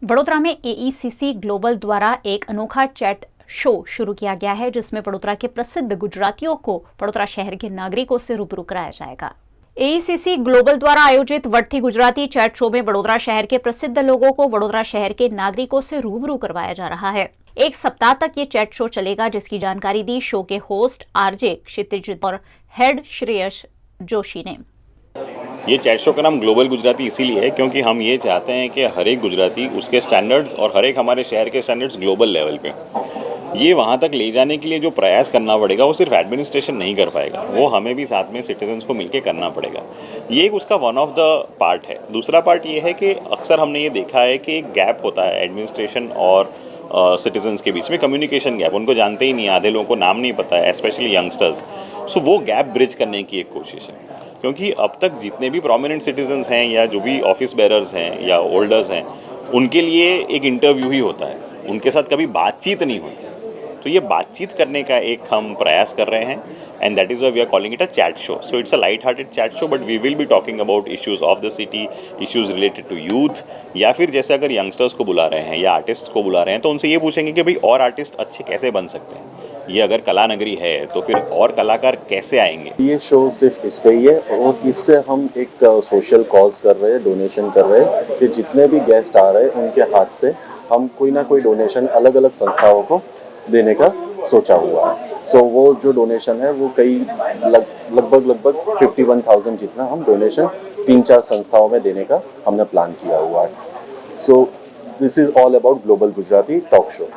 वडोदरा में एईसीसी ग्लोबल द्वारा एक अनोखा चैट शो शुरू किया गया है, जिसमें वडोदरा के प्रसिद्ध गुजरातियों को वडोदरा शहर के नागरिकों से रूबरू कराया जाएगा। एईसीसी ग्लोबल द्वारा आयोजित वडथी गुजराती चैट शो में वडोदरा शहर के प्रसिद्ध लोगों को वडोदरा शहर के नागरिकों से रूबरू करवाया जा रहा है। एक सप्ताह तक ये चैट शो चलेगा, जिसकी जानकारी दी शो के होस्ट आरजे क्षितिज और हेड श्रेयस जोशी ने। ये चैट शो का नाम ग्लोबल गुजराती इसीलिए है क्योंकि हम ये चाहते हैं कि हर एक गुजराती उसके स्टैंडर्ड्स और हर एक हमारे शहर के स्टैंडर्ड्स ग्लोबल लेवल पे ये वहाँ तक ले जाने के लिए जो प्रयास करना पड़ेगा वो सिर्फ एडमिनिस्ट्रेशन नहीं कर पाएगा, वो हमें भी साथ में सिटीजन्स को मिलकर करना पड़ेगा। ये एक उसका वन ऑफ द पार्ट है। दूसरा पार्ट ये है कि अक्सर हमने ये देखा है कि एक गैप होता है एडमिनिस्ट्रेशन और सिटीजन्स के बीच में, कम्युनिकेशन गैप। उनको जानते ही नहीं, आधे लोगों को नाम नहीं पता है, स्पेशली यंगस्टर्स। सो वो गैप ब्रिज करने की एक कोशिश है, क्योंकि अब तक जितने भी प्रोमिनेंट सिटीजन्स हैं या जो भी ऑफिस बेरर्स हैं या ओल्डर्स हैं, उनके लिए एक इंटरव्यू ही होता है, उनके साथ कभी बातचीत नहीं होती। तो ये बातचीत करने का एक हम प्रयास कर रहे हैं, and that is why we are calling it a chat show. So it's a light hearted chat show, but we will be talking about issues of the city, issues related to youth, या फिर जैसे अगर youngsters को बुला रहे हैं या artist को बुला रहे हैं तो उनसे ये पूछेंगे कि भाई और आर्टिस्ट अच्छे कैसे बन सकते हैं। ये अगर कला नगरी है तो फिर और कलाकार कैसे आएंगे। ये शो सिर्फ इस पे ही है और इससे हम एक सोशल कॉज कर रहे हैं, डोनेशन कर रहे हैं कि जितने भी गेस्ट आ रहे हैं उनके हाथ से हम कोई ना कोई डोनेशन अलग अलग संस्थाओं को देने का सोचा हुआ है। सो वो जो डोनेशन है वो कई लगभग 51,000 जितना हम डोनेशन 3-4 संस्थाओं में देने का हमने प्लान किया हुआ है। So this is all about global Gujarati talk show.